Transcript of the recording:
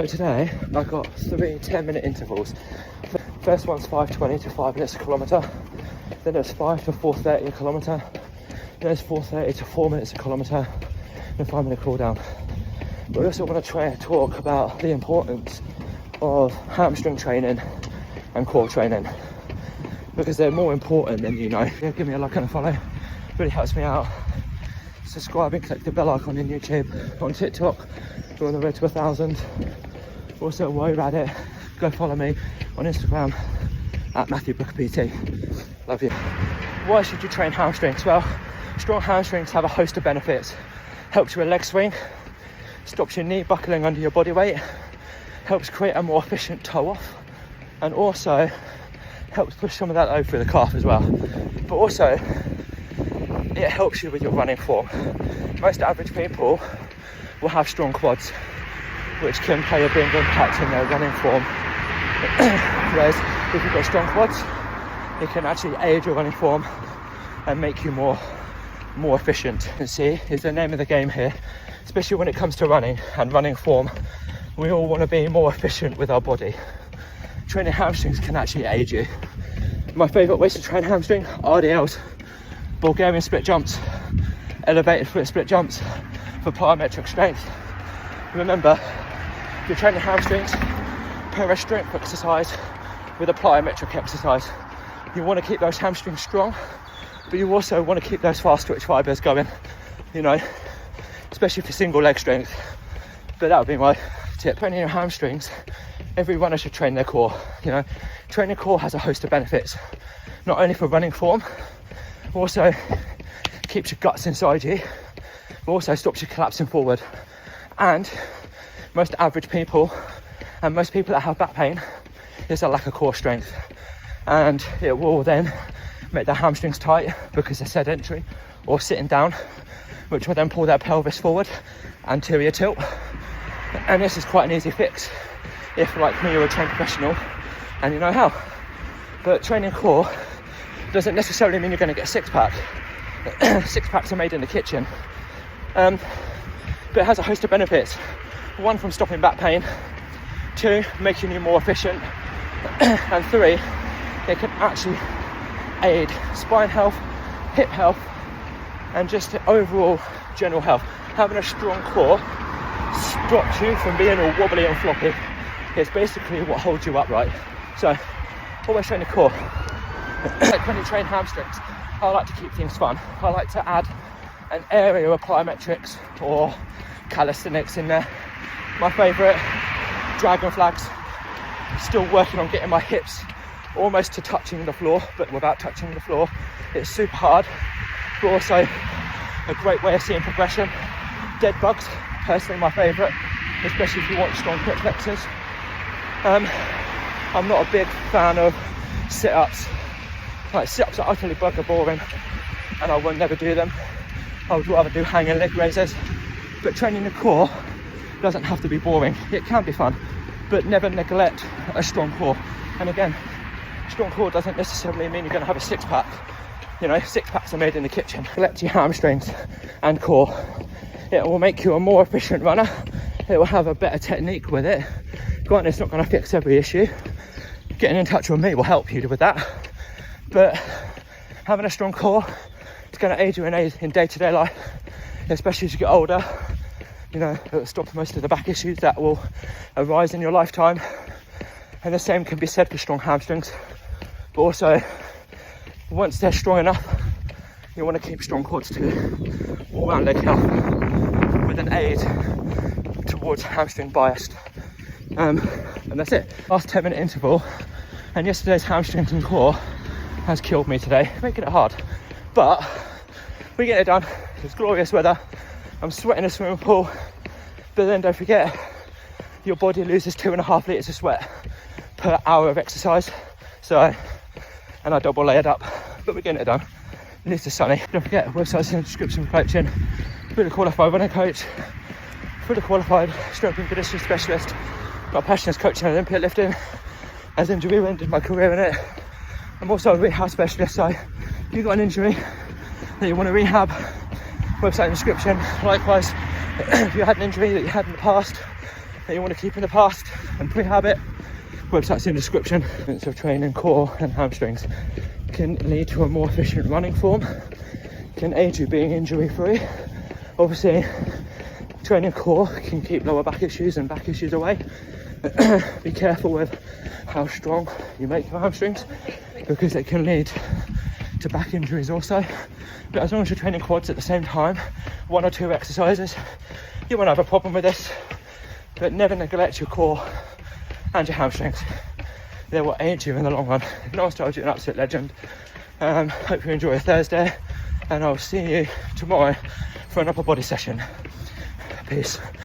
So today I got 3 10-minute intervals. First one's 5:20 to 5 minutes a kilometre. Then there's 5 to 4:30 a kilometre. Then there's 4:30 to 4 minutes a kilometre. And 5-minute cool down. But I also want to try and talk about the importance of hamstring training and core training, because they're more important than you know. Yeah, give me a like and a follow, really helps me out. Subscribe and click the bell icon on YouTube, on TikTok, we're on the road to 1,000. Also, while you're at it, go follow me on Instagram at Matthew Booker PT. Love you. Why should you train hamstrings? Well, strong hamstrings have a host of benefits. Helps your leg swing, stops your knee buckling under your body weight, helps create a more efficient toe off, and also helps push some of that load through the calf as well. But also, it helps you with your running form. Most average people will have strong quads, which can play a big impact in their running form. Whereas if you've got strong quads, it can actually aid your running form and make you more efficient. And see, is the name of the game here, especially when it comes to running and running form. We all want to be more efficient with our body. Training hamstrings can actually aid you. My favourite ways to train hamstring: RDLs, Bulgarian split jumps, elevated foot split jumps for plyometric strength. Remember, if you're training hamstrings, pair a strength exercise with a plyometric exercise. You want to keep those hamstrings strong, but you also want to keep those fast twitch fibres going, you know, especially for single leg strength. But that would be my tip. Training your hamstrings, every runner should train their core. You know, training core has a host of benefits, not only for running form, also keeps your guts inside you, but also stops you collapsing forward. And most average people and most people that have back pain, there's a lack of core strength, and it will then make their hamstrings tight because they're sedentary or sitting down, which will then pull their pelvis forward, anterior tilt. And this is quite an easy fix if, like me, you're a trained professional and you know how. But training core doesn't necessarily mean you're going to get a six-pack. Six-packs are made in the kitchen. But it has a host of benefits. 1, from stopping back pain. 2, making you more efficient. And 3, it can actually aid spine health, hip health, and just overall general health. Having a strong core stops you from being all wobbly and floppy. It's basically what holds you upright. So, always train the core. Like when you train hamstrings, I like to keep things fun. I like to add an area of plyometrics or calisthenics in there. My favourite, dragon flags. Still working on getting my hips almost to touching the floor, but without touching the floor. It's super hard, but also a great way of seeing progression. Dead bugs, personally my favourite, especially if you want strong hip flexors. I'm not a big fan of sit-ups. Like, sit-ups are utterly bugger boring, and I will never do them. I would rather do hanging leg raises. But training the core doesn't have to be boring. It can be fun, but never neglect a strong core. And again, strong core doesn't necessarily mean you're going to have a six-pack. You know, six-packs are made in the kitchen. Neglect your hamstrings and core. It will make you a more efficient runner. It will have a better technique with it. Granted, it's not going to fix every issue. Getting in touch with me will help you with that. But having a strong core, it's going to aid you in day-to-day life, especially as you get older. You know, it will stop most of the back issues that will arise in your lifetime. And the same can be said for strong hamstrings. But also, once they're strong enough, you want to keep strong quads too. All-round leg health with an aid towards hamstring biased. And that's it. Last 10-minute interval. And yesterday's hamstrings and core has killed me today, making it hard. But we get it done. It's glorious weather. I'm sweating in a swimming pool. But then don't forget, your body loses 2.5 litres of sweat per hour of exercise. So, and I double layered up, but we're getting it done. At least it's sunny. Don't forget, website's in the description for coaching. Fully qualified running coach, fully qualified strength and conditioning specialist. My passion is coaching and Olympic lifting, as injury ended my career in it. I'm also a rehab specialist, so if you've got an injury that you want to rehab, website in the description. Likewise, if you had an injury that you had in the past that you want to keep in the past and pre-habit, website's in the description. Of training core and hamstrings can lead to a more efficient running form, can aid you being injury free. Obviously, training core can keep lower back issues and back issues away. Be careful with how strong you make your hamstrings, because it can lead to back injuries also. But as long as you're training quads at the same time, 1 or 2 exercises, you won't have a problem with this. But never neglect your core and your hamstrings. They will aid you in the long run. Noel Styles, you're an absolute legend. Hope you enjoy your Thursday, and I'll see you tomorrow for an upper body session. Peace.